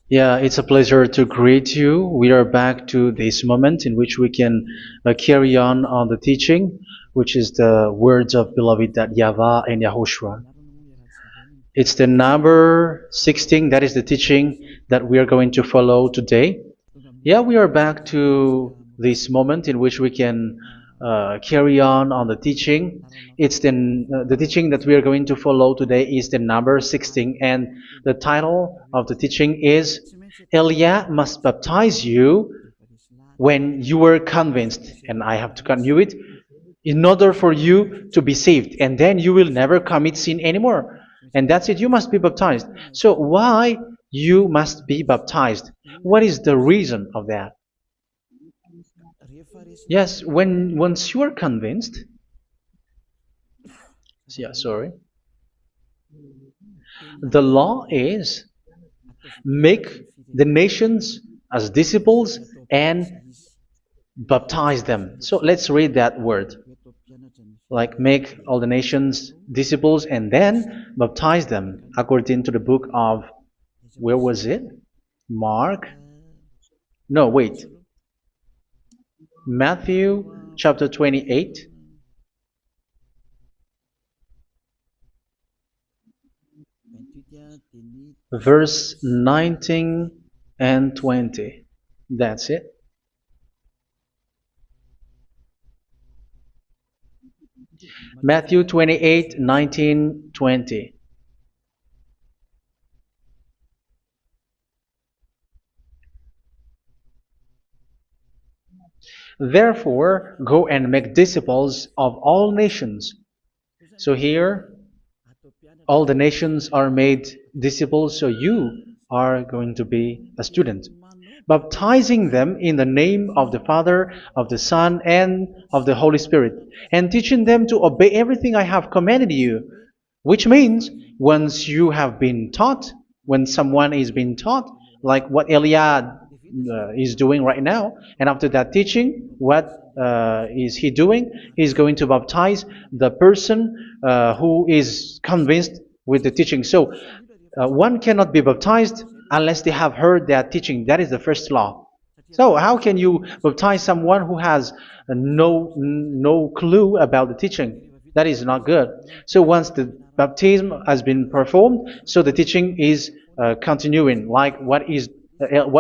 Yeah, it's a pleasure to greet you. We are back to this moment in which we can carry on the teaching, which is the words of beloved that YAHVAH and YAHOSHUA. It's the number 16, that is the teaching that we are going to follow today. Yeah, we are back to this moment in which we can carry on the teaching. It's the teaching that we are going to follow today is the number 16, and the title of the teaching is Elia must baptize you when you were convinced, and I have to continue it, in order for you to be saved, and then you will never commit sin anymore. And that's it, you must be baptized. So why you must be baptized? What is the reason of that? Yes, once you are convinced, yeah, sorry, the law is make the nations as disciples and baptize them. So let's read that word. Like make all the nations disciples and then baptize them according to the book of, where was it? Mark? No, wait. Matthew chapter 28. Verse 19 and 20. That's it. Matthew 28, 19, 20. Therefore, go and make disciples of all nations. So here, all the nations are made disciples, so you are going to be a student. Baptizing them in the name of the Father, of the Son, and of the Holy Spirit, and teaching them to obey everything I have commanded you. Which means, once you have been taught, when someone is being taught, like what Eliad is doing right now, and after that teaching, what is he doing? He's going to baptize the person who is convinced with the teaching. So one cannot be baptized unless they have heard that teaching. That is the first law. So how can you baptize someone who has no clue about the teaching? That is not good. So once the baptism has been performed, so the teaching is continuing. Like what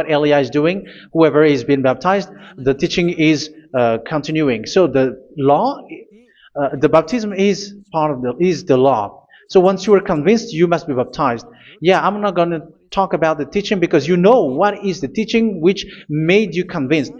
Elia is doing, whoever is being baptized, the teaching is continuing. So the law, the baptism is part of the law. So once you are convinced, you must be baptized. Yeah, I'm not going to talk about the teaching because you know what is the teaching which made you convinced.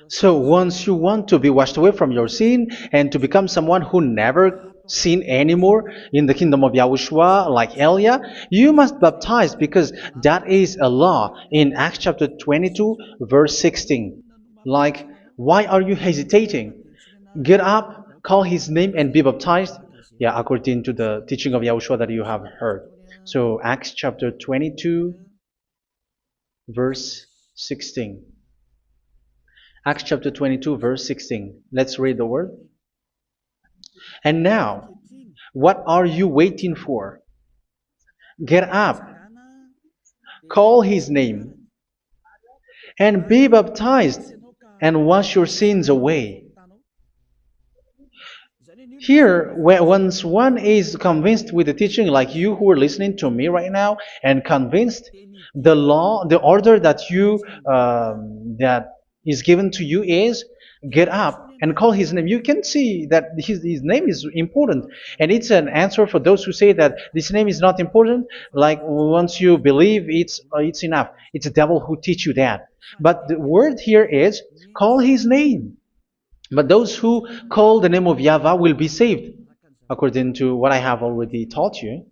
So once you want to be washed away from your sin and to become someone who never sin anymore in the kingdom of YAHOSHUA like Elia, you must baptize because that is a law in Acts chapter 22 verse 16. Like, why are you hesitating? Get up, call his name and be baptized. Yeah, according to the teaching of YAHOSHUA that you have heard. So Acts chapter 22 verse 16. Acts chapter 22 verse 16. Let's read the word. And now, what are you waiting for? Get up, call his name, and be baptized, and wash your sins away. Here, once one is convinced with the teaching, like you who are listening to me right now, and convinced, the law, the order that that is given to you is get up and call his name. You can see that his name is important, and it's an answer for those who say that this name is not important. Like once you believe, it's enough. It's the devil who teach you that. But the word here is call his name. But those who call the name of YAHVAH will be saved, according to what I have already taught you.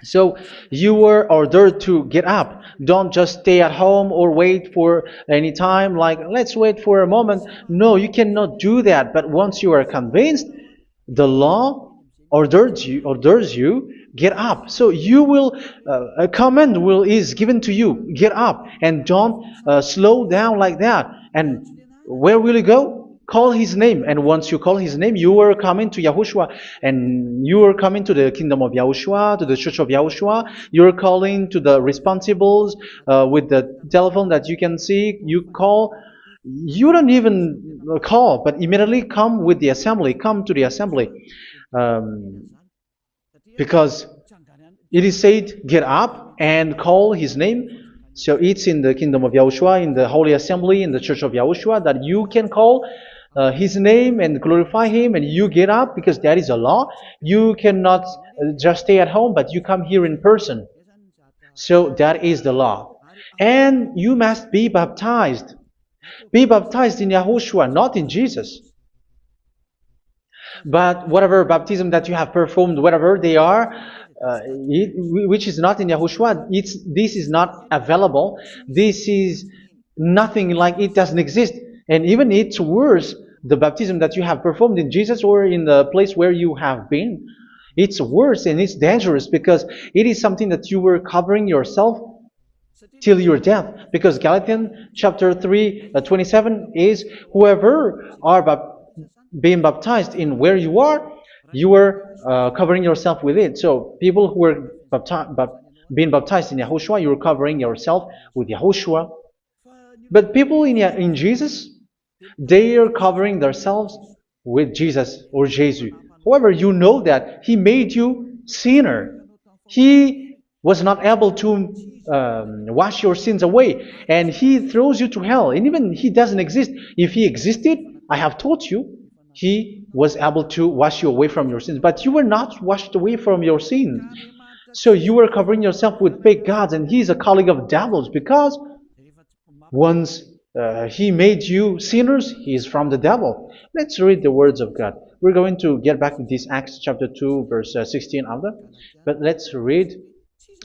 So you were ordered to get up. Don't just stay at home or wait for any time, like let's wait for a moment. No, you cannot do that. But once you are convinced, the law orders you get up. So you will a command is given to you, get up, and don't slow down like that. And where will you go? call his name. And once you call his name, you are coming to Yahushua. And you are coming to the kingdom of Yahushua, to the church of Yahushua. You are calling to the responsibles with the telephone that you can see. You call. You don't even call, but immediately come with the assembly. Come to the assembly. Um, because it is said, get up and call his name. So it's in the kingdom of Yahushua, in the holy assembly, in the church of Yahushua, that you can call his name and glorify him, and you get up, because that is a law. You cannot just stay at home, but you come here in person. So that is the law. And you must be baptized. Be baptized in Yahushua, not in Jesus. But whatever baptism that you have performed, whatever they are, which is not in Yahushua, this is not available. This is nothing, like it doesn't exist. And even it's worse, the baptism that you have performed in Jesus or in the place where you have been. It's worse and it's dangerous, because it is something that you were covering yourself till your death. Because Galatians chapter 3, 27 is, whoever are being baptized in where you are covering yourself with it. So people who were being baptized in Yahushua, you were covering yourself with Yahushua. But people in Jesus, they are covering themselves with Jesus or Jesus. However, you know that he made you sinner. He was not able to wash your sins away, and he throws you to hell. And even he doesn't exist. If he existed, I have taught you, he was able to wash you away from your sins. But you were not washed away from your sins. So you were covering yourself with fake gods, and he's a colleague of devils, because once he made you sinners, he is from the devil. Let's read the words of God. We're going to get back to this Acts chapter 2, verse 16 after. But let's read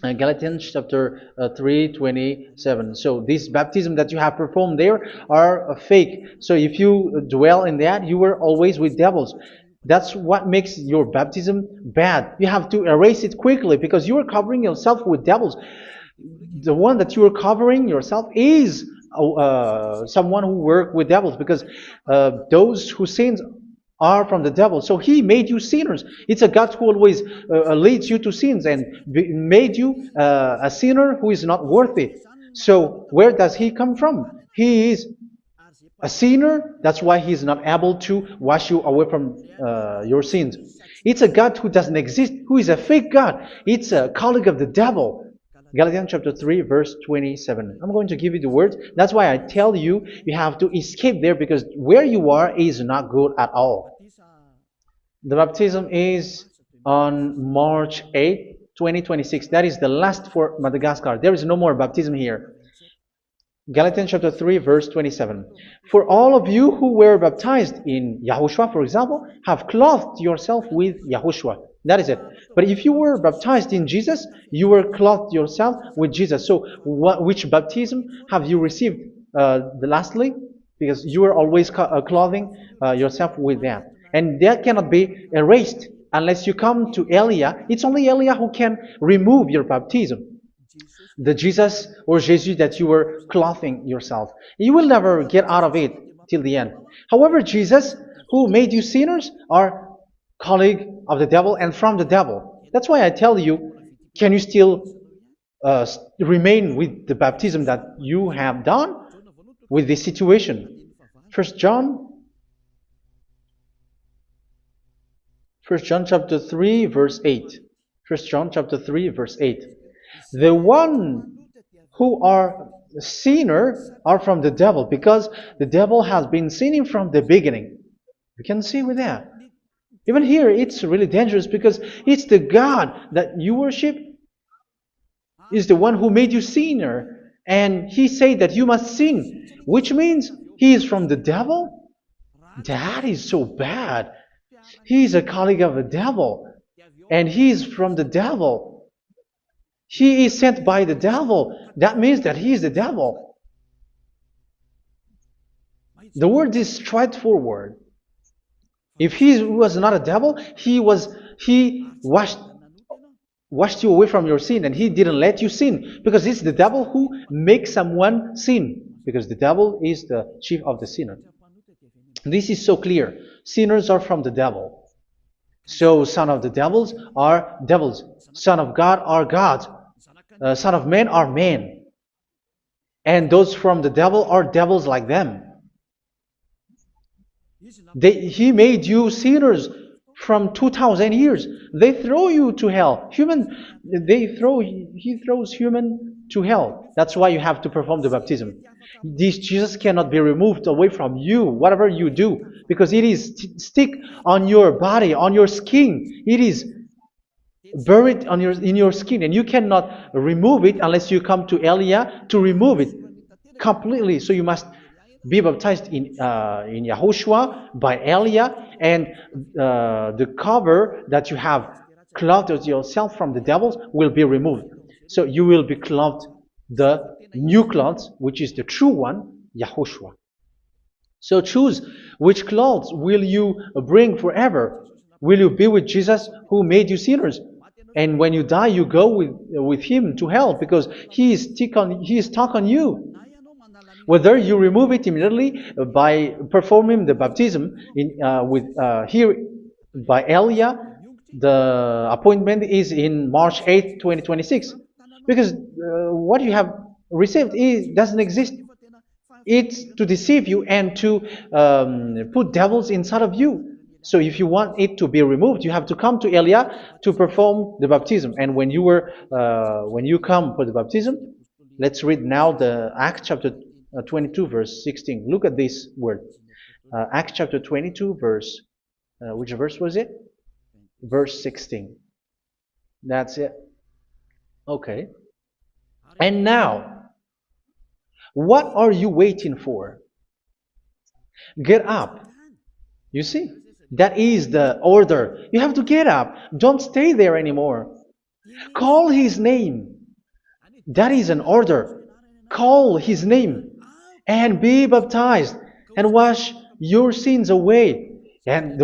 Galatians chapter 3, 27. So this baptism that you have performed there are fake. So if you dwell in that, you were always with devils. That's what makes your baptism bad. You have to erase it quickly, because you are covering yourself with devils. The one that you are covering yourself is someone who works with devils, because those who sins are from the devil. So he made you sinners. It's a God who always leads you to sins, and made you a sinner who is not worthy. So where does he come from? He is a sinner. That's why he is not able to wash you away from your sins. It's a God who doesn't exist, who is a fake God. It's a colleague of the devil. Galatians chapter 3, verse 27. I'm going to give you the words. That's why I tell you, you have to escape there, because where you are is not good at all. The baptism is on March 8, 2026. That is the last for Madagascar. There is no more baptism here. Galatians chapter 3, verse 27. For all of you who were baptized in Yahushua, for example, have clothed yourself with Yahushua. That is it. But if you were baptized in Jesus, you were clothed yourself with Jesus. So which baptism have you received lastly? Because you are always clothing yourself with that. And that cannot be erased unless you come to Eliah. It's only Eliah who can remove your baptism. The Jesus or Jesus that you were clothing yourself. You will never get out of it till the end. However, Jesus, who made you sinners, are colleague of the devil and from the devil. That's why I tell you, can you still remain with the baptism that you have done with this situation? First John chapter 3, verse 8. First John chapter 3, verse 8. The one who are sinner are from the devil, because the devil has been sinning from the beginning. You can see with that. Even here, it's really dangerous, because it's the God that you worship is the one who made you sinner. And he said that you must sin, which means he is from the devil. That is so bad. He is a colleague of the devil. And he is from the devil. He is sent by the devil. That means that he is the devil. The word is straightforward. If he was not a devil, he washed you away from your sin, and he didn't let you sin, because it's the devil who makes someone sin, because the devil is the chief of the sinner. This is so clear. Sinners are from the devil. So son of the devils are devils. Son of God are gods. Son of men are men. And those from the devil are devils like them. He made you sinners from 2,000 years. They throw you to hell. He throws human to hell. That's why you have to perform the baptism. This Jesus cannot be removed away from you, whatever you do, because it is stick on your body, on your skin. It is buried in your skin, and you cannot remove it unless you come to Elia to remove it completely. So you must be baptized in YAHOSHUA by Elia, and the cover that you have clothed yourself from the devils will be removed. So you will be clothed the new clothes, which is the true one, YAHOSHUA. So choose which clothes will you bring forever. Will you be with Jesus who made you sinners? And when you die, you go with him to hell because he is stuck on you. Whether you remove it immediately by performing the baptism here by Elia, the appointment is in March 8th, 2026. Because what you have received doesn't exist. It's to deceive you and to put devils inside of you. So if you want it to be removed, you have to come to Elia to perform the baptism. And when you come for the baptism, let's read now the Acts chapter 22 verse 16. Look at this word. Acts chapter 22 verse, which verse was it? Verse 16. That's it. Okay. And now, what are you waiting for? Get up. You see? That is the order. You have to get up. Don't stay there anymore. Call his name. That is an order. Call his name and be baptized and wash your sins away. And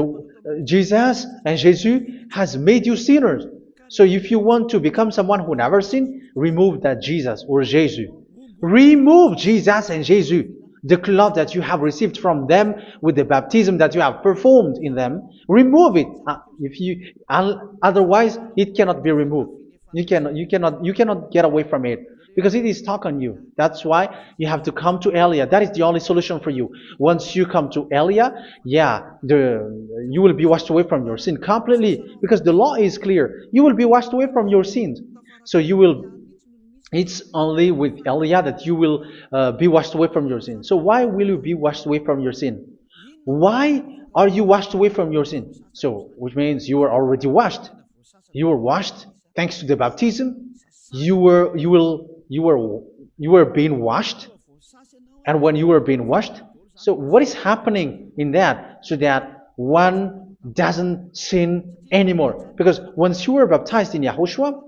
Jesus has made you sinners. So if you want to become someone who never sinned, remove that Jesus or Jesus. Remove Jesus and Jesus, the cloth that you have received from them with the baptism that you have performed in them. Remove it. Otherwise, it cannot be removed. You cannot get away from it because it is stuck on you. That's why you have to come to Elia. That is the only solution for you. Once you come to Elia, you will be washed away from your sin completely because the law is clear. You will be washed away from your sins. So it's only with Elia that you will be washed away from your sin. So why will you be washed away from your sin? Why are you washed away from your sin? So, which means you were already washed. You were washed thanks to the baptism. You were being washed, and when you were being washed, so what is happening in that? So that one doesn't sin anymore. Because once you were baptized in YAHOSHUA,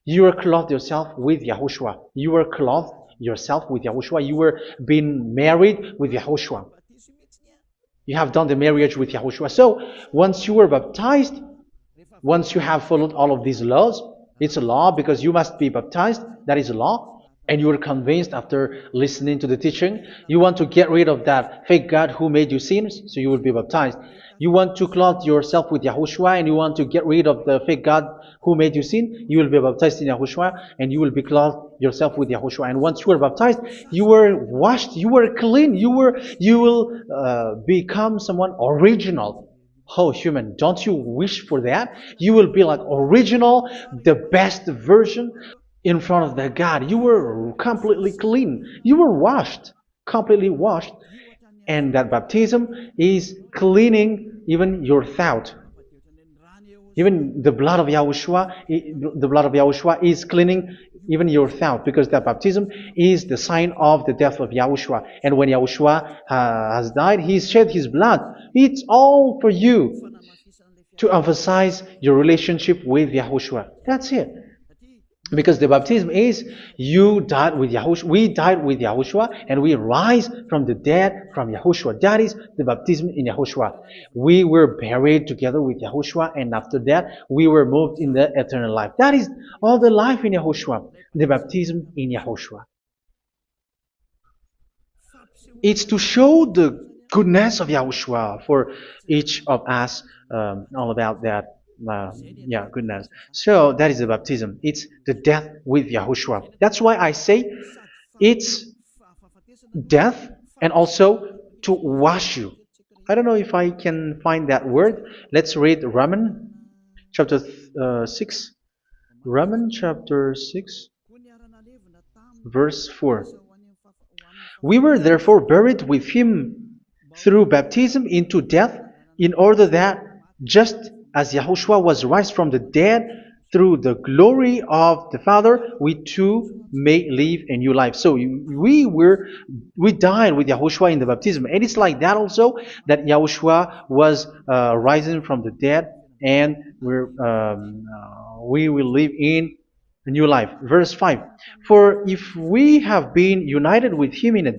you were clothed yourself with YAHOSHUA. You were clothed yourself with YAHOSHUA. You were being married with YAHOSHUA. You have done the marriage with YAHOSHUA. So once you were baptized, once you have followed all of these laws, it's a law because you must be baptized. That is a law. And you are convinced after listening to the teaching. You want to get rid of that fake God who made you sinners, so you will be baptized. You want to clothe yourself with YAHOSHUA and you want to get rid of the fake God who made you sin, you will be baptized in YAHOSHUA and you will be clothed yourself with YAHOSHUA. And once you are baptized, you were washed, you were clean, you will become someone original. Oh, human, don't you wish for that? You will be like original, the best version in front of the God. You were completely clean. You were washed, completely washed. And that baptism is cleaning even your thought. Even the blood of YAHOSHUA is cleaning even your thought, because that baptism is the sign of the death of YAHOSHUA. And when YAHOSHUA has died, he shed his blood. It's all for you to emphasize your relationship with YAHOSHUA. That's it. Because the baptism is you died with YAHOSHUA, we died with YAHOSHUA, and we rise from the dead from YAHOSHUA. That is the baptism in YAHOSHUA. We were buried together with YAHOSHUA, and after that we were moved in the eternal life. That is all the life in YAHOSHUA, the baptism in YAHOSHUA. It's to show the goodness of Yahushua for each of us, all about that. Uh, yeah, goodness. So that is the baptism. It's the death with Yahushua. That's why I say it's death and also to wash you. I don't know if I can find that word. Let's read Romans chapter 6. Romans chapter 6, verse 4. We were therefore buried with him through baptism into death, in order that, just as Yahushua was raised from the dead through the glory of the Father, we too may live a new life. So we died with Yahushua in the baptism, and it's like that also that Yahushua was rising from the dead, and we will live in a new life. Verse 5. For if we have been united with him in a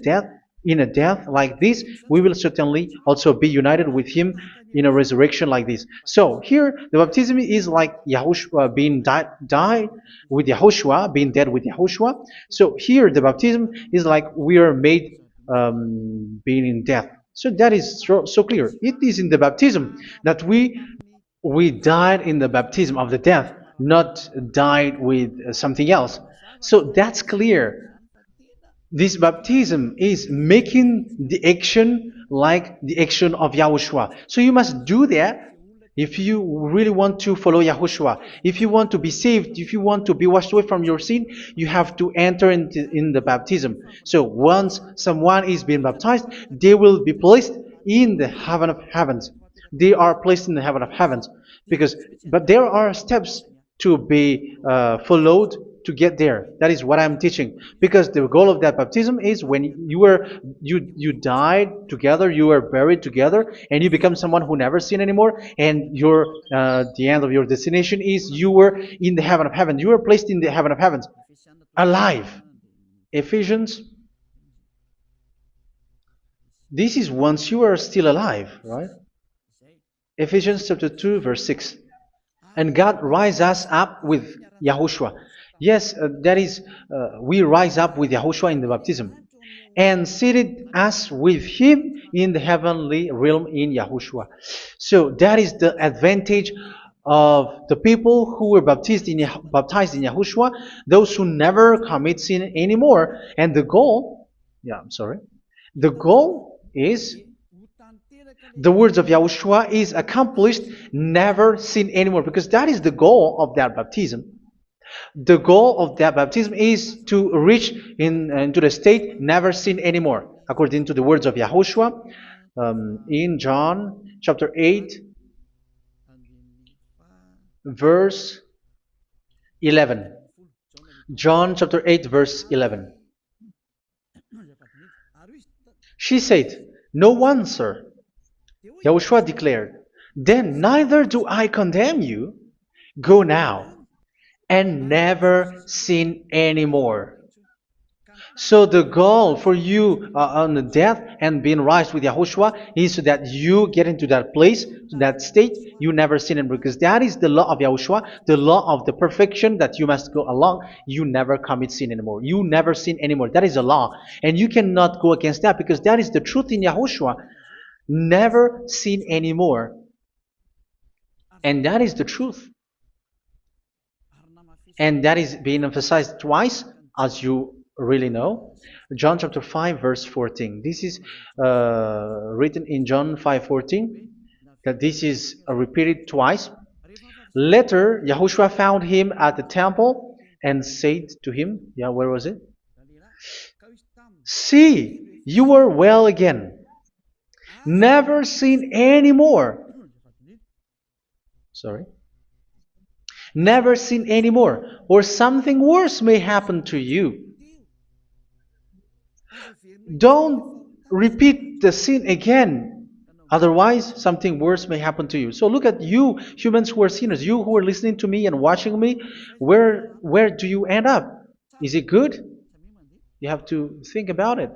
death like this, we will certainly also be united with him in a resurrection like this. So here the baptism is like Yahushua being died with Yahushua, being dead with Yahushua. So here the baptism is like we are made being in death. So that is so clear. It is in the baptism that we died in the baptism of the death, not died with something else. So that's clear. This baptism is making the action like the action of Yahushua. So you must do that if you really want to follow Yahushua. If you want to be saved, if you want to be washed away from your sin, you have to enter in the baptism. So once someone is being baptized, they will be placed in the heaven of heavens. They are placed in the heaven of heavens, but there are steps to be followed to get there. That is what I'm teaching. Because the goal of that baptism is when you died together, you were buried together, and you become someone who never sin anymore. And the end of your destination is you were in the heaven of heaven. You were placed in the heaven of heavens, alive. Ephesians. This is once you are still alive, right? Ephesians chapter 2, verse 6. And God rise us up with Yahushua. Yes, that is, we rise up with Yahushua in the baptism. And seated us with him in the heavenly realm in Yahushua. So that is the advantage of the people who were baptized in Yahushua, those who never commit sin anymore. And the goal, the goal is the words of Yahushua is accomplished, never sin anymore, because that is the goal of that baptism. The goal of that baptism is to reach into the state never sin anymore, according to the words of Yahushua in John chapter 8, verse 11. John chapter 8, verse 11. She said, "No one, sir." Yahushua declared, "Then neither do I condemn you. Go now and never sin anymore." So the goal for you on the death and being raised with Yahushua is so that you get into that place, to that state, you never sin anymore. Because that is the law of Yahushua, the law of the perfection that you must go along. You never commit sin anymore. You never sin anymore. That is a law. And you cannot go against that because that is the truth in Yahushua. Never sin anymore. And that is the truth. And that is being emphasized twice, as you really know. John chapter 5, verse 14. This is written in John 5:14, that this is repeated twice. Later, Yahushua found him at the temple and said to him, where was it? "See, you are well again. Never sin anymore." Never sin anymore, or something worse may happen to you. Don't repeat the sin again. Otherwise, something worse may happen to you. So look at you, humans who are sinners, you who are listening to me and watching me. Where do you end up? Is it good? You have to think about it.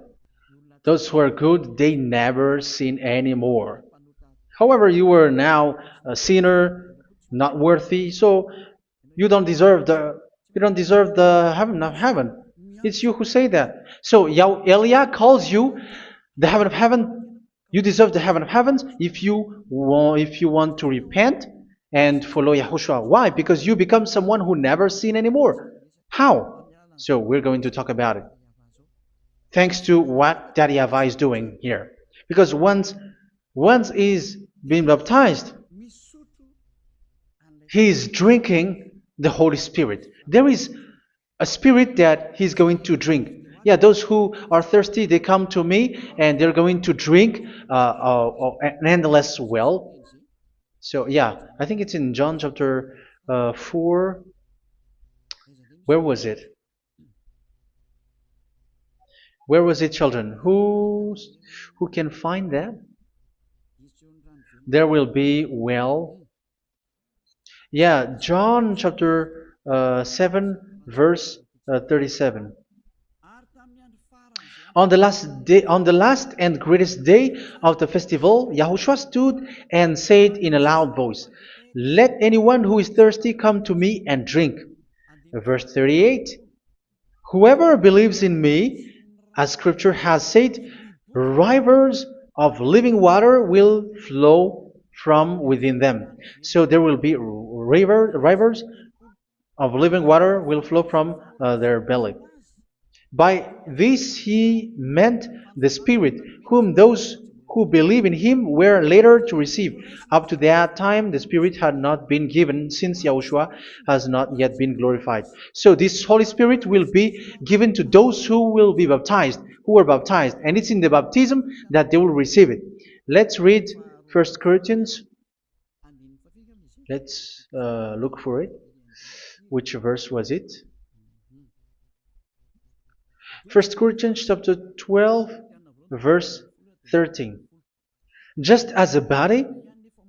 Those who are good, they never sin anymore. However, you are now a sinner, not worthy, so you don't deserve the heaven of heaven. It's you who say that. So Eliah calls you the heaven of heaven. You deserve the heaven of heavens if you want to repent and follow Yahushua. Why? Because you become someone who never sin anymore. How? So we're going to talk about it. Thanks to what Daddy YAHVAH is doing here. Because once he's been baptized, he is drinking the Holy Spirit. There is a spirit that he's going to drink. Yeah, those who are thirsty, they come to me and they're going to drink an endless well. So yeah, I think it's in John chapter 4. Where was it? Where was it, children? Who can find that? There will be well. Yeah, John chapter 7, verse 37. On the last and greatest day of the festival, Yahushua stood and said in a loud voice, "Let anyone who is thirsty come to me and drink." Verse 38. Whoever believes in me, as scripture has said, rivers of living water will flow from within them. So there will be rivers of living water will flow from their belly. By this he meant the Spirit, whom those who believe in him were later to receive. Up to that time, the Spirit had not been given, since Yahushua has not yet been glorified. So this Holy Spirit will be given to those who will be baptized, who are baptized, and it's in the baptism that they will receive it. Let's read 1 Corinthians. Let's look for it. Which verse was it? 1 Corinthians chapter 12, verse 13. Just as a body,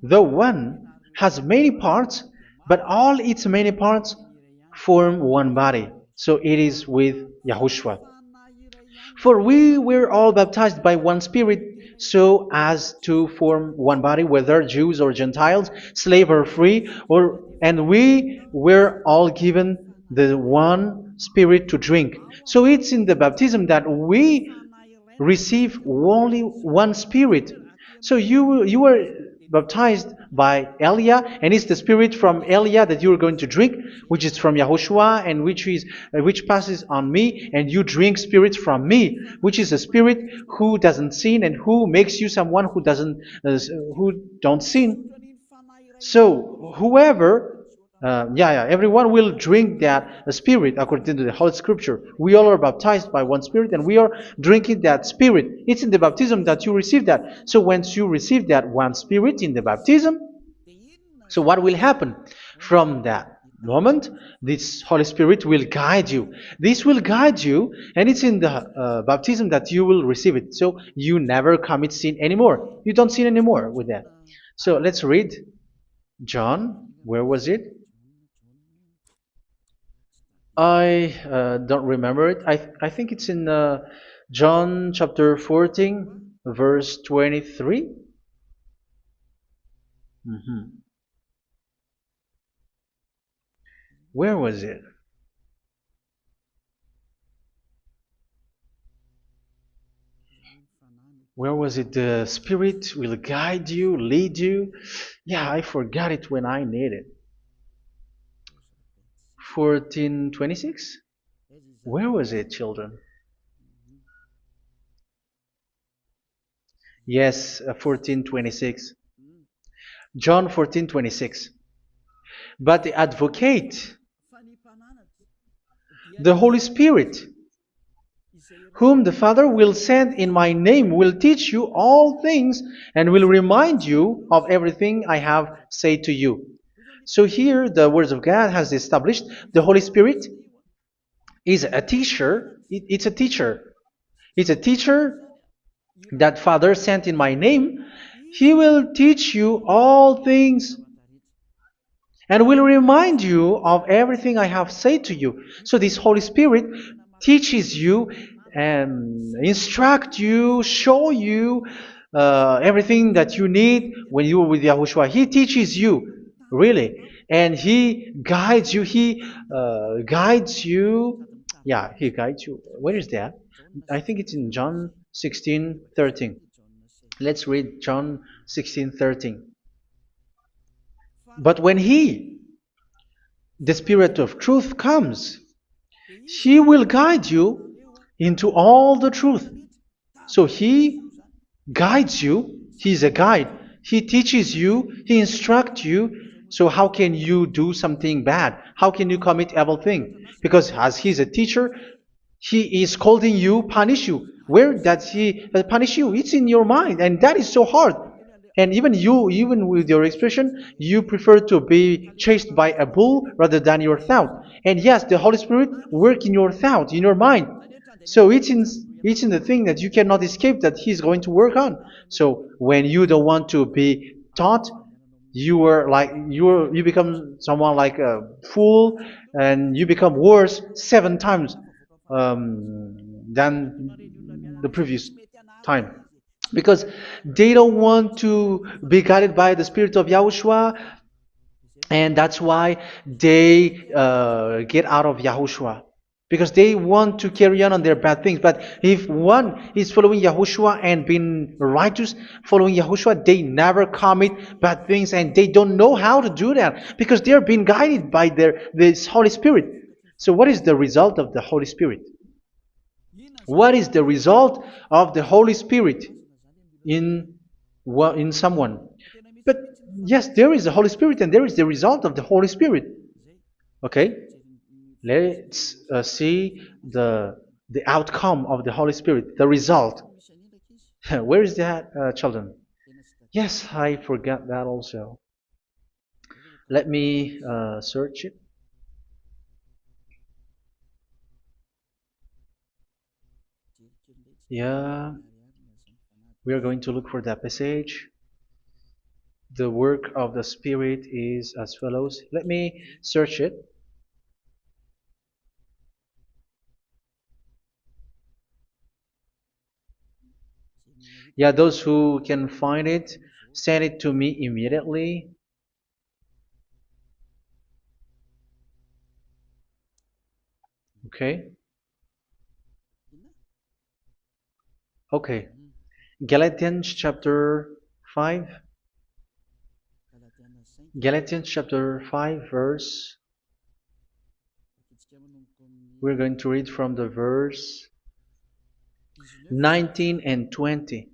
though one, has many parts, but all its many parts form one body. So it is with Yahushua. For we were all baptized by one Spirit, so as to form one body, whether Jews or Gentiles, slave or free, and we were all given the one Spirit to drink. So it's in the baptism that we receive only one Spirit. So you were baptized by Elia, and it's the Spirit from Elia that you are going to drink, which is from Yahushua, and which passes on me, and you drink Spirit from me, which is a Spirit who doesn't sin and who makes you someone who don't sin. So whoever everyone will drink that Spirit according to the Holy Scripture. We all are baptized by one Spirit, and we are drinking that Spirit. It's in the baptism that you receive that. So once you receive that one Spirit in the baptism, so what will happen? From that moment, this Holy Spirit will guide you. This will guide you, and it's in the baptism that you will receive it. So you never commit sin anymore. You don't sin anymore with that. So let's read John. Where was it? I don't remember it. I think it's in John chapter 14, verse 23. Where was it? Where was it? The Spirit will guide you, lead you. Yeah, I forgot it when I need it. 14:26? Where was it, children? Yes, 14:26. John 14:26. But the advocate, the Holy Spirit, whom the Father will send in my name, will teach you all things and will remind you of everything I have said to you. So here the words of God has established the Holy Spirit is a teacher. It's a teacher. It's a teacher that Father sent in my name. He will teach you all things and will remind you of everything I have said to you. So this Holy Spirit teaches you and instruct you, show you everything that you need when you are with Yahushua. He teaches you, really. And He guides you. He guides you. Yeah, He guides you. Where is that? I think it's in John 16:13. Let's read John 16:13. But when He, the Spirit of truth, comes, He will guide you into all the truth. So He guides you. He's a guide. He teaches you. He instructs you. So how can you do something bad? How can you commit evil thing? Because as He's a teacher, He is scolding you, punish you. Where does He punish you? It's in your mind, and that is so hard. And even you, even with your expression, you prefer to be chased by a bull rather than your thought. And yes, the Holy Spirit work in your thought, in your mind. So it's in the thing that you cannot escape that He's going to work on. So when you don't want to be taught, you become someone like a fool, and you become worse 7 times than the previous time, because they don't want to be guided by the Spirit of Yahushua, and that's why they get out of Yahushua, because they want to carry on their bad things. But if one is following Yahushua and being righteous, following Yahushua, they never commit bad things, and they don't know how to do that because they are being guided by this Holy Spirit. So what is the result of the Holy Spirit? What is the result of the Holy Spirit in in someone? But yes, there is the Holy Spirit, and there is the result of the Holy Spirit. Okay, let's see the outcome of the Holy Spirit, the result. Where is that, children? Yes, I forgot that also. Let me search it. Yeah, we are going to look for that passage. The work of the Spirit is as follows. Let me search it. Yeah, those who can find it, send it to me immediately. Okay. Okay. Galatians chapter 5. Galatians chapter 5 verse. We're going to read from the verse 19 and 20.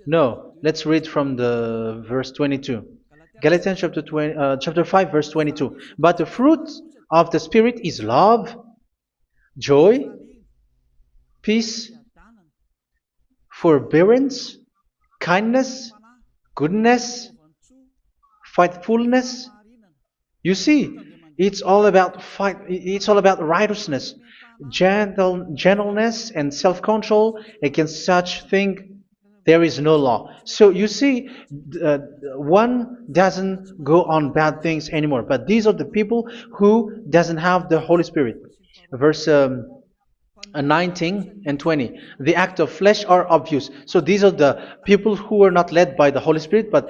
No, let's read from the verse 22. Galatians chapter 5 verse 22. But the fruit of the Spirit is love, joy, peace, forbearance, kindness, goodness, faithfulness. You see, it's all about fight. It's all about righteousness, gentleness, and self-control. Against such thing, there is no law. So you see, uh, one doesn't go on bad things anymore. But these are the people who doesn't have the Holy Spirit. Verse 19 and 20. The act of flesh are obvious. So these are the people who are not led by the Holy Spirit, but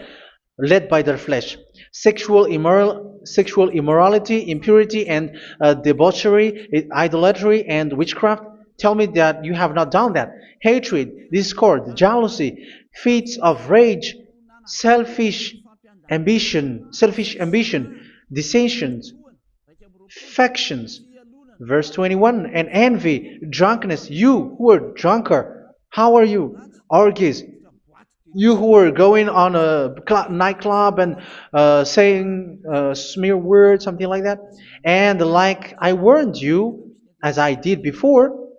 led by their flesh. Sexual immorality, impurity, and debauchery, idolatry, and witchcraft. Tell me that you have not done that. Hatred, discord, jealousy, fits of rage, selfish ambition, dissensions, factions. Verse 21, and envy, drunkenness. You who are drunkard, how are you? Orgies. You who are going on a nightclub and saying smear words, something like that. And like I warned you, as I did before,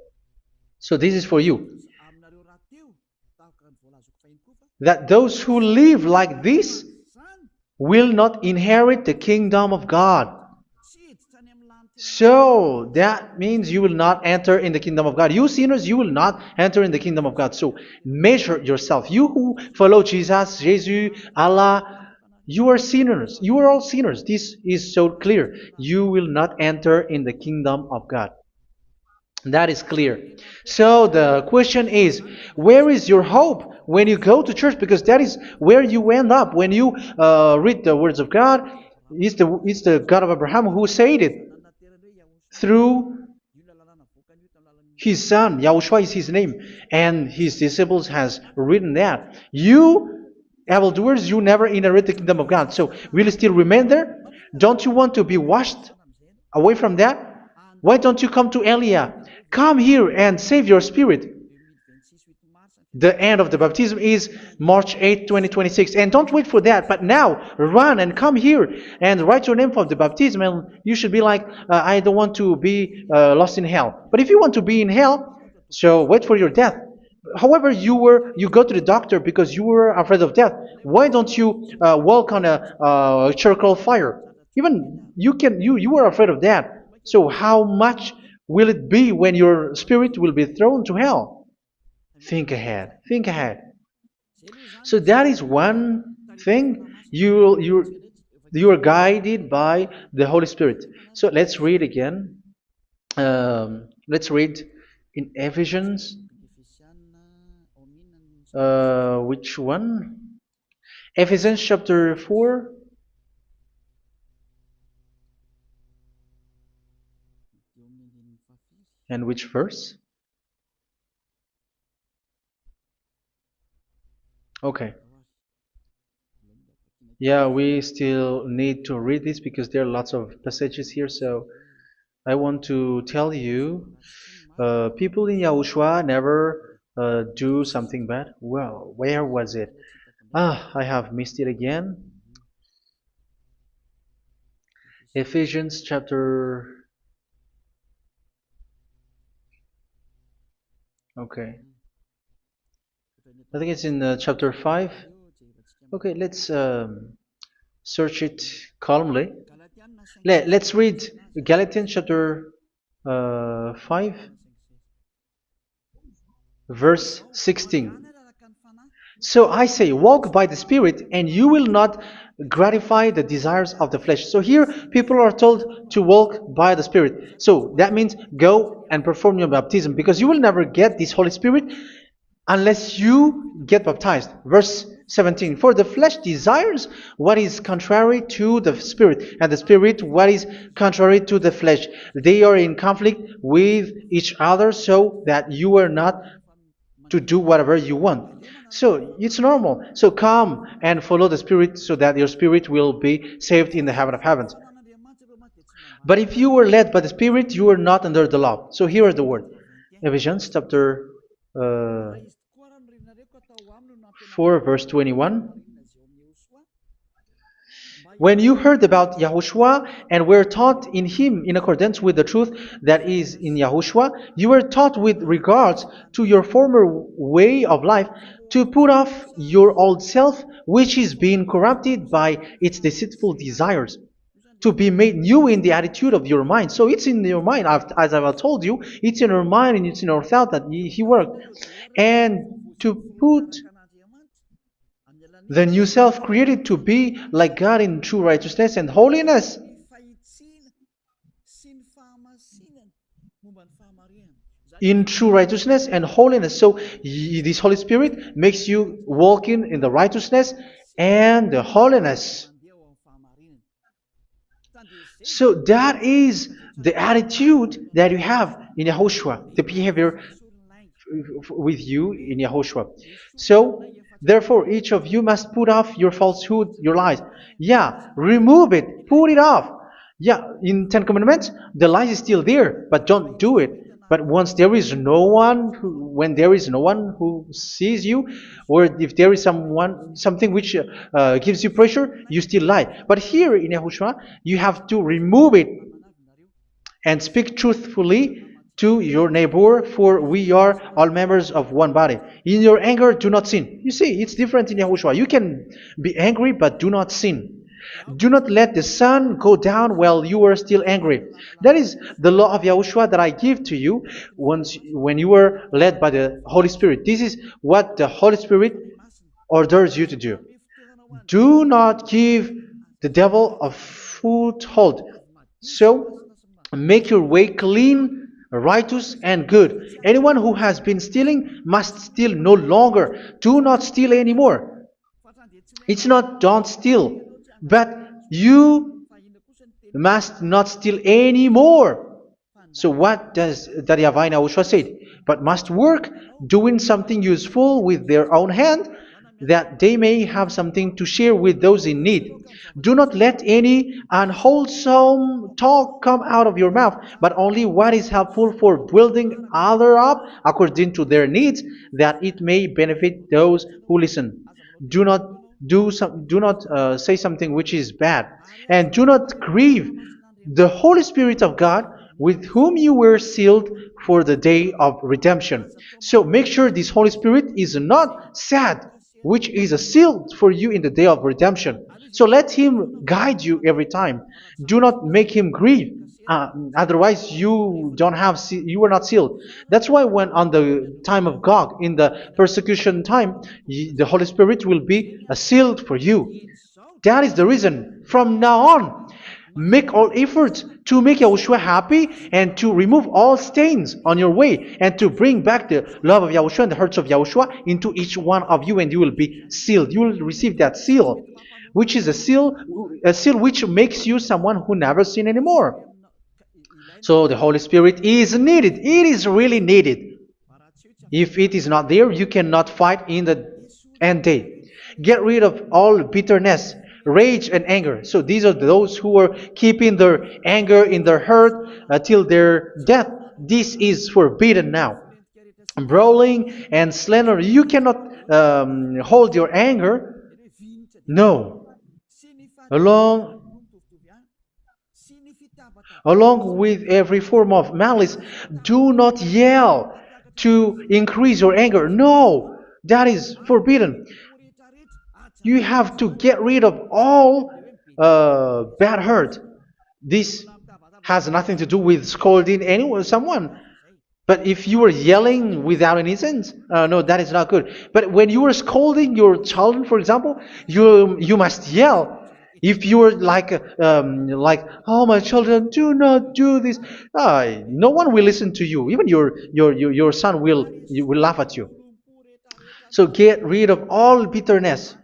so this is for you, that those who live like this will not inherit the kingdom of God. So that means you will not enter in the kingdom of God. You sinners, you will not enter in the kingdom of God. So measure yourself. You who follow Jesus, Allah, you are sinners. You are all sinners. This is so clear. You will not enter in the kingdom of God. That is clear. So the question is, where is your hope when you go to church? Because that is where you end up when you read the words of God. It's the God of Abraham who said it through His son, Yahushua is his name, and his disciples has written that. You evildoers, you never inherit the kingdom of God. So will you still remain there? Don't you want to be washed away from that? Why don't you come to Elia? Come here and save your spirit. The end of the baptism is March 8th, 2026. And don't wait for that, but now run and come here and write your name for the baptism. And you should be like, I don't want to be lost in hell. But if you want to be in hell, so wait for your death. However, you go to the doctor because you were afraid of death. Why don't you walk on a charcoal fire? Even you were afraid of that. So how much will it be when your spirit will be thrown to hell? Think ahead. Think ahead. So that is one thing. You are guided by the Holy Spirit. So let's read again. Let's read in Ephesians. Which one? Ephesians chapter 4. And which verse? Okay. Yeah, we still need to read this because there are lots of passages here. So I want to tell you, people in Yahushua never do something bad. Well, where was it? I have missed it again. Ephesians chapter. Okay. I think it's in chapter 5. Okay, let's search it calmly. Let's read Galatians chapter 5, verse 16. So I say, walk by the Spirit, and you will not gratify the desires of the flesh. So here, people are told to walk by the Spirit. So that means go and perform your baptism, because you will never get this Holy Spirit unless you get baptized. Verse 17. For the flesh desires what is contrary to the Spirit, and the Spirit what is contrary to the flesh. They are in conflict with each other, so that you are not to do whatever you want. So it's normal. So come and follow the Spirit so that your spirit will be saved in the heaven of heavens. But if you were led by the Spirit, you are not under the law. So here are the word. Ephesians chapter 4 verse 21. When you heard about Yahushua and were taught in him in accordance with the truth that is in Yahushua, you were taught with regards to your former way of life to put off your old self, which is being corrupted by its deceitful desires, to be made new in the attitude of your mind. So it's in your mind, as I've told you, it's in our mind and it's in our thought that he worked. And to put the new self created to be like God in true righteousness and holiness. In true righteousness and holiness. So this Holy Spirit makes you walk in the righteousness and the holiness. So that is the attitude that you have in Yahushua, the behavior with you in Yahushua. So therefore, each of you must put off your falsehood, your lies. Yeah, remove it, put it off. Yeah, in Ten Commandments, the lies is still there, but don't do it. But once there is no one, when there is no one who sees you, or if there is something which gives you pressure, you still lie. But here in Yahushua, you have to remove it and speak truthfully to your neighbor, for we are all members of one body. In your anger, do not sin. You see, it's different in Yahushua. You can be angry, but do not sin. Do not let the sun go down while you are still angry. That is the law of Yahushua that I give to you when you were led by the Holy Spirit. This is what the Holy Spirit orders you to do. Do not give the devil a foothold. So, make your way clean, righteous, and good. Anyone who has been stealing must steal no longer. Do not steal anymore. It's not don't steal, but you must not steal anymore. So what does the YAHVAH in YAHOSHUA say? But must work doing something useful with their own hand, that they may have something to share with those in need. Do not let any unwholesome talk come out of your mouth, but only what is helpful for building other up according to their needs, that it may benefit those who listen. Do not do not say something which is bad, and do not grieve the Holy Spirit of God, with whom you were sealed for the day of redemption. So make sure this Holy Spirit is not sad, which is a seal for you in the day of redemption. So let Him guide you every time. Do not make Him grieve. Otherwise, you are not sealed. That's why when on the time of God, in the persecution time, the Holy Spirit will be a sealed for you. That is the reason. From now on, make all efforts to make Yahushua happy and to remove all stains on your way and to bring back the love of Yahushua and the hearts of Yahushua into each one of you, and you will be sealed. You will receive that seal, which is a seal which makes you someone who never sin anymore. So the Holy Spirit is needed. It is really needed. If it is not there, you cannot fight in the end day. Get rid of all bitterness, rage, and anger. So these are those who are keeping their anger in their heart till their death. This is forbidden now. Brawling and slander. You cannot hold your anger. No. Along Along with every form of malice, do not yell to increase your anger. No, that is forbidden. You have to get rid of all bad hurt. This has nothing to do with scolding anyone, someone. But if you are yelling without any sense, no, that is not good. But when you are scolding your children, for example, you must yell. If you are like, oh my children, do not do this, no one will listen to you. Even your son will laugh at you. So get rid of all bitterness.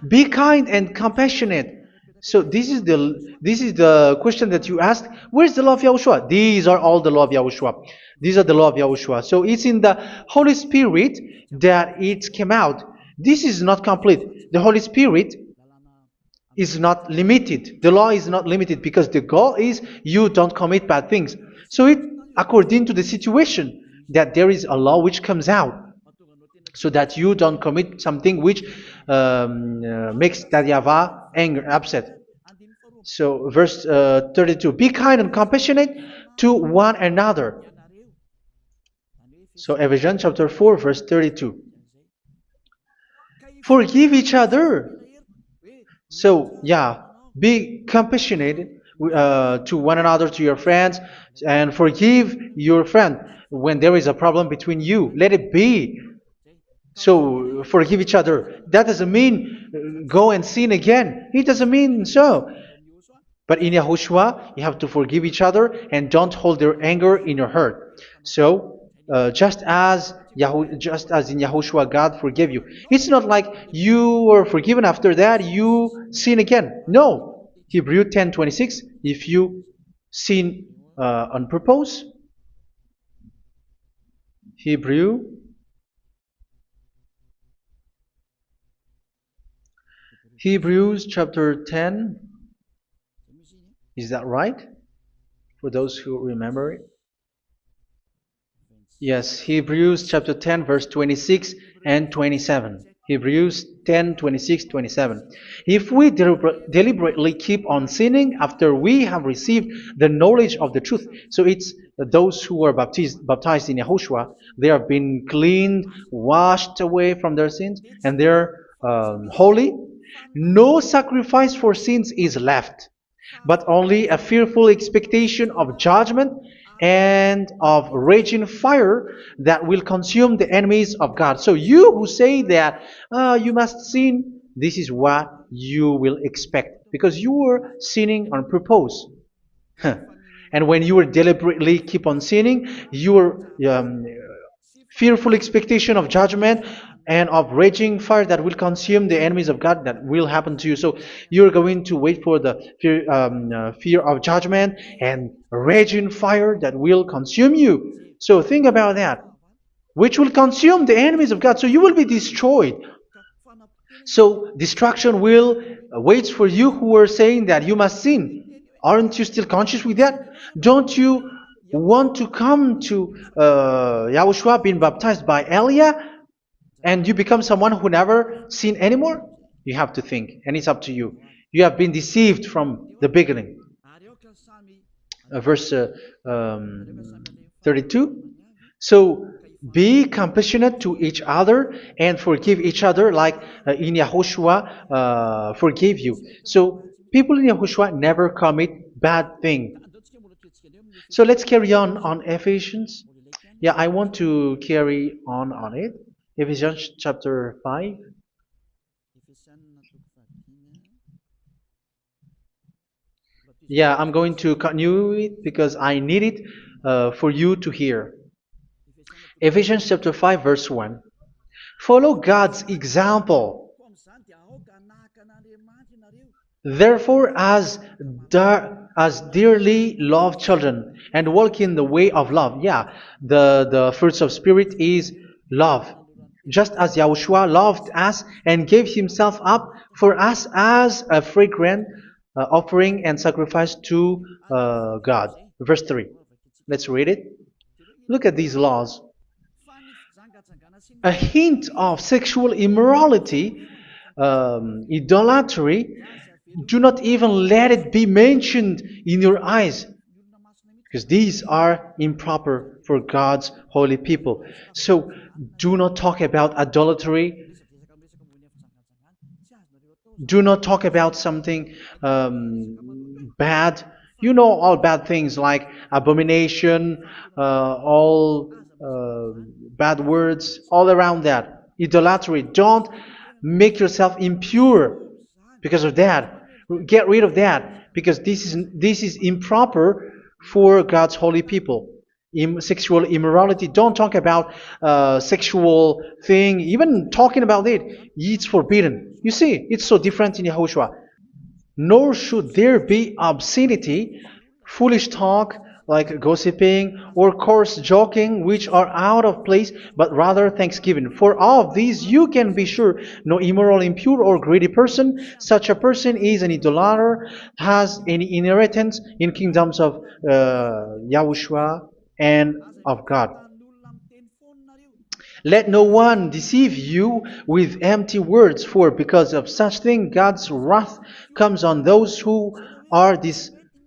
Be kind and compassionate. So this is the question that you asked. Where's the law of Yahushua? These are all the law of Yahushua. These are the law of Yahushua. So it's in the Holy Spirit that it came out. This is not complete. The Holy Spirit is not limited. The law is not limited because the goal is you don't commit bad things. So it according to the situation that there is a law which comes out, so that you don't commit something which makes that YAHVAH angry, upset. So verse 32, be kind and compassionate to one another. So Ephesians chapter 4 verse 32. Forgive each other. So yeah, be compassionate to one another, to your friends, and forgive your friend when there is a problem between you. Let it be. So forgive each other. That doesn't mean go and sin again. It doesn't mean so. But in Yahushua, you have to forgive each other and don't hold their anger in your heart. So just as in Yahushua, God forgave you. It's not like you were forgiven after that you sin again. No. Hebrew 10:26. If you sin on purpose, Hebrews chapter 10. Is that right? For those who remember it? Yes, Hebrews chapter 10 verse 26 and 27. Hebrews 10, 26, 27. If we deliberately keep on sinning after we have received the knowledge of the truth, so it's those who are baptized in Yahushua, they have been cleaned, washed away from their sins, and they're holy. No sacrifice for sins is left, but only a fearful expectation of judgment and of raging fire that will consume the enemies of God. So you who say that you must sin, this is what you will expect, because you were sinning on purpose. And when you were deliberately keep on sinning, your fearful expectation of judgment and of raging fire that will consume the enemies of God that will happen to you. So you're going to wait for the fear of judgment and raging fire that will consume you. So think about that, which will consume the enemies of God. So you will be destroyed. So destruction will wait for you who are saying that you must sin. Aren't you still conscious with that? Don't you want to come to Yahushua being baptized by Elia and you become someone who never sin anymore? You have to think, and it's up to you. You have been deceived from the beginning. Verse 32. So be compassionate to each other and forgive each other like in Yahushua forgave you. So people in Yahushua never commit bad thing. So let's carry on Ephesians. Yeah, I want to carry on it. Ephesians chapter 5. Yeah, I'm going to continue it because I need it for you to hear. Ephesians chapter 5 verse 1. Follow God's example. Therefore, as dearly loved children, and walk in the way of love. Yeah, the fruits of spirit is love. Just as Yahushua loved us and gave himself up for us as a fragrant offering and sacrifice to God. Verse 3. Let's read it. Look at these laws. A hint of sexual immorality, idolatry, do not even let it be mentioned in your eyes, because these are improper for God's holy people. So do not talk about idolatry. Do not talk about something bad. You know all bad things like abomination, all bad words, all around that. Idolatry. Don't make yourself impure because of that. Get rid of that because this is improper for God's holy people. Sexual immorality. Don't talk about sexual thing. Even talking about it, it's forbidden. You see, it's so different in Yahushua. Nor should there be obscenity, foolish talk like gossiping or coarse joking, which are out of place, but rather thanksgiving. For of these you can be sure: no immoral, impure, or greedy person, such a person is an idolater, has any inheritance in kingdoms of Yahushua and of God. Let no one deceive you with empty words, for because of such thing God's wrath comes on those who are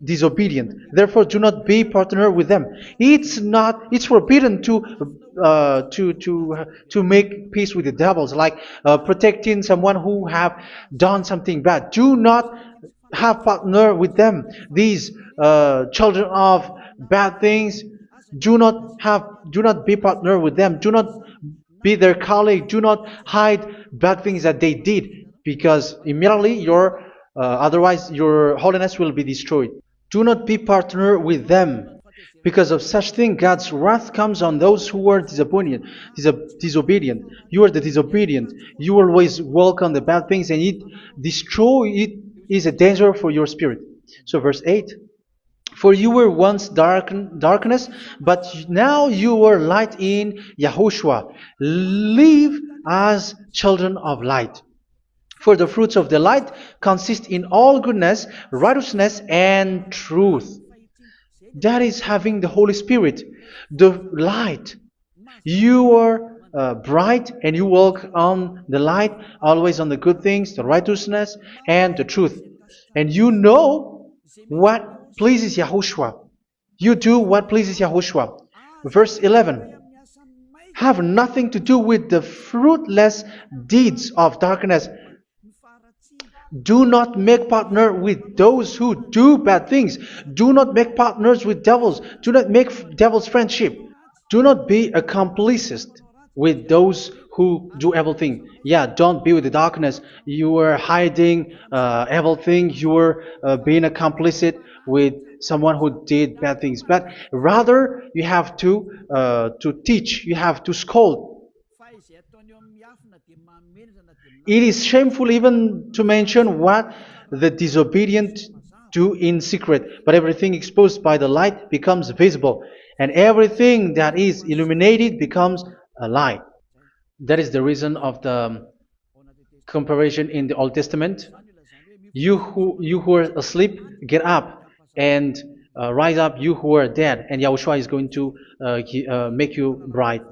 disobedient. Therefore, do not be partner with them. It's forbidden to make peace with the devils, like protecting someone who have done something bad. Do not have partner with them. These children of bad things, do not be partner with them. Do not be their colleague. Do not hide bad things that they did, because immediately otherwise your holiness will be destroyed. Do not be partner with them. Because of such thing, God's wrath comes on those who are disobedient. You are the disobedient. You always walk on the bad things, and it is a danger for your spirit. So verse 8. For you were once darkness, but now you are light in Yahushua. Live as children of light. For the fruits of the light consist in all goodness, righteousness, and truth. That is having the Holy Spirit, the light. You are bright and you walk on the light, always on the good things, the righteousness, and the truth. And you know what pleases Yahushua. You do what pleases Yahushua. Verse 11. Have nothing to do with the fruitless deeds of darkness. Do not make partner with those who do bad things. Do not make partners with devils. Do not make devils friendship. Do not be accomplices with those who do evil thing. Yeah, don't be with the darkness. You are hiding evil thing. You are being a complicit with someone who did bad things. But rather, you have to teach. You have to scold. It is shameful even to mention what the disobedient do in secret, but everything exposed by the light becomes visible, and everything that is illuminated becomes a light. That is the reason of the comparison in the Old Testament. You who are asleep, get up and rise up, you who are dead, and Yahushua is going to make you bright.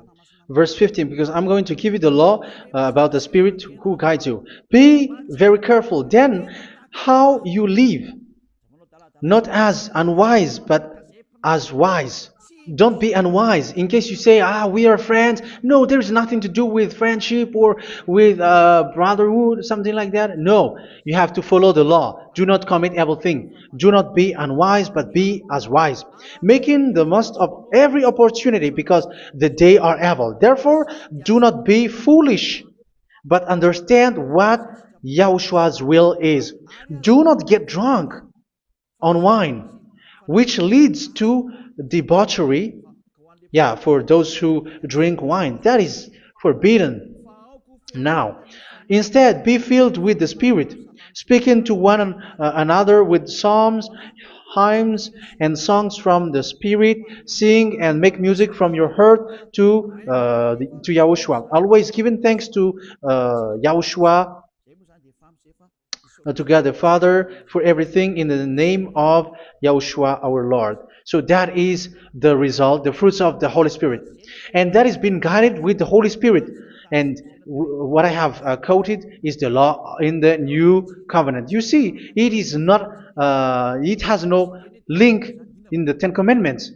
Verse 15, because I'm going to give you the law about the Spirit who guides you. Be very careful then how you live, not as unwise, but as wise. Don't be unwise. In case you say, we are friends. No, there's nothing to do with friendship or with brotherhood, something like that. No, you have to follow the law. Do not commit evil thing. Do not be unwise, but be as wise, making the most of every opportunity because the day are evil. Therefore, do not be foolish, but understand what Yahushua's will is. Do not get drunk on wine, which leads to debauchery. Yeah, for those who drink wine, that is forbidden now. Instead, be filled with the Spirit, speaking to one another with psalms, hymns, and songs from the Spirit. Sing and make music from your heart to Yahushua. Always giving thanks to Yahushua, to God the Father, for everything in the name of Yahushua our Lord. So that is the result, the fruits of the Holy Spirit. And that is being guided with the Holy Spirit. And what I have quoted is the law in the new covenant. You see, it is not, it has no link in the Ten Commandments.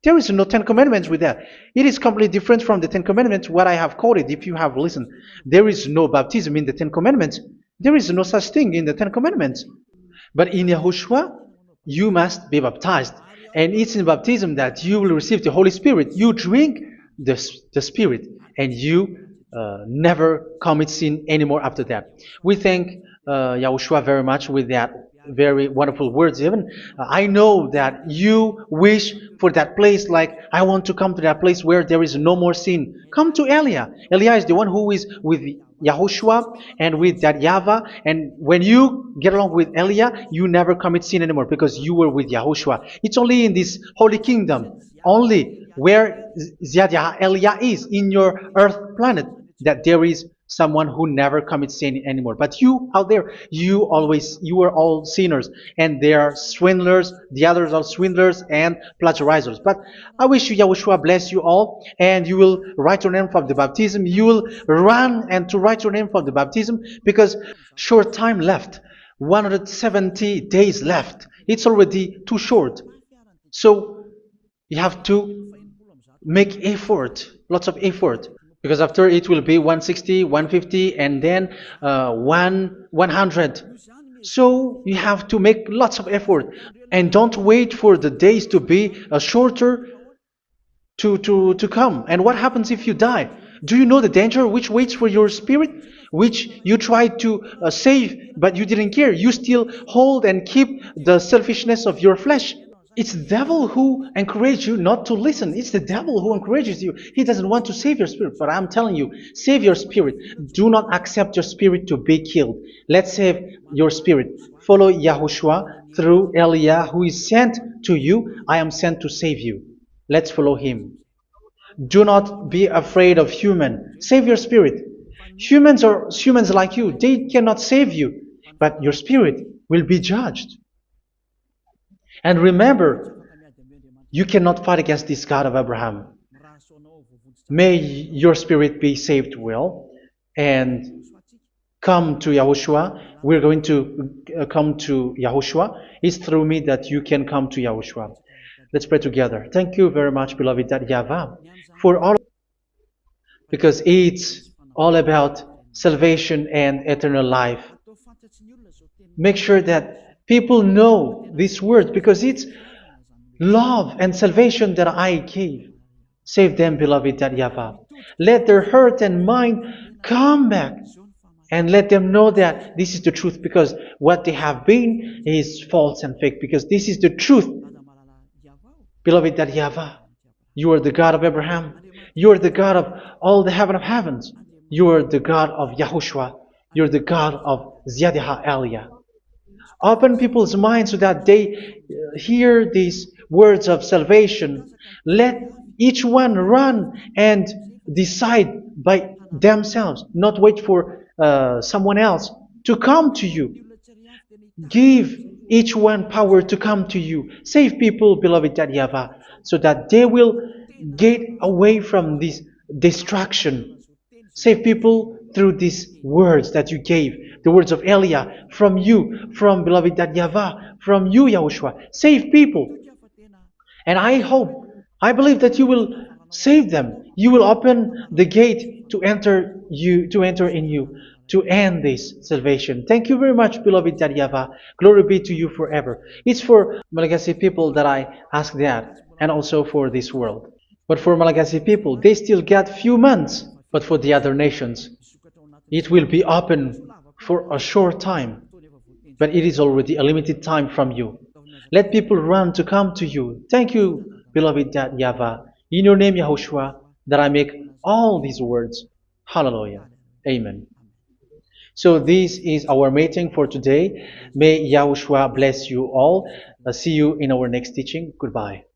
There is no Ten Commandments with that. It is completely different from the Ten Commandments, what I have quoted, if you have listened. There is no baptism in the Ten Commandments. There is no such thing in the Ten Commandments. But in Yahushua, you must be baptized. And it's in baptism that you will receive the Holy Spirit. You drink the Spirit, and you never commit sin anymore after that. We thank Yahushua very much with that very wonderful words. Even I know that you wish for that place, like I want to come to that place where there is no more sin. Come to Elia. Elia is the one who is with Yahushua and with that YAHVAH. And when you get along with Elia, you never commit sin anymore because you were with Yahushua. It's only in this holy kingdom, only where Ziad Elia is, in your earth planet, that there is someone who never commits sin anymore. But you out there, you are all sinners, and they are swindlers. The others are swindlers and plagiarizers. But I wish you, Yahushua, bless you all, and you will write your name for the baptism. You will run and to write your name for the baptism, because short time left, 170 days left. It's already too short. So you have to make effort, lots of effort, because after it will be 160, 150, and then 100. So you have to make lots of effort, and don't wait for the days to be shorter to come. And what happens if you die? Do you know the danger which waits for your spirit, which you tried to save, but you didn't care? You still hold and keep the selfishness of your flesh. It's the devil who encourages you not to listen. It's the devil who encourages you. He doesn't want to save your spirit. But I'm telling you, save your spirit. Do not accept your spirit to be killed. Let's save your spirit. Follow Yahushua through Elia, who is sent to you. I am sent to save you. Let's follow him. Do not be afraid of human. Save your spirit. Humans are humans like you. They cannot save you. But your spirit will be judged. And remember, you cannot fight against this God of Abraham. May your spirit be saved well and come to Yahushua. We're going to come to Yahushua. It's through me that you can come to Yahushua. Let's pray together. Thank you very much, beloved YAHVAH, for all, because it's all about salvation and eternal life. Make sure that people know these words, because it's love and salvation that I gave. Save them, beloved YAHVAH. Let their heart and mind come back, and let them know that this is the truth, because what they have been is false and fake, because this is the truth. Beloved YAHVAH, you are the God of Abraham. You are the God of all the heaven of heavens. You're the God of Yahushua. You're the God of Ziyadiha Aliyah. Open people's minds so that they hear these words of salvation. Let each one run and decide by themselves, not wait for someone else to come to you. Give each one power to come to you. Save people, beloved YAHVAH, so that they will get away from this distraction. Save people through these words that you gave, the words of Elia, from you, from beloved YAHVAH, from you, Yahushua. Save people. And I believe that you will save them. You will open the gate to enter in you, to end this salvation. Thank you very much, beloved YAHVAH. Glory be to you forever. It's for Malagasy people that I ask that, and also for this world. But for Malagasy people, they still get few months. But for the other nations, it will be open for a short time. But it is already a limited time from you. Let people run to come to you. Thank you, beloved YAHVAH. In your name, Yahushua, that I make all these words. Hallelujah. Amen. So this is our meeting for today. May Yahushua bless you all. See you in our next teaching. Goodbye.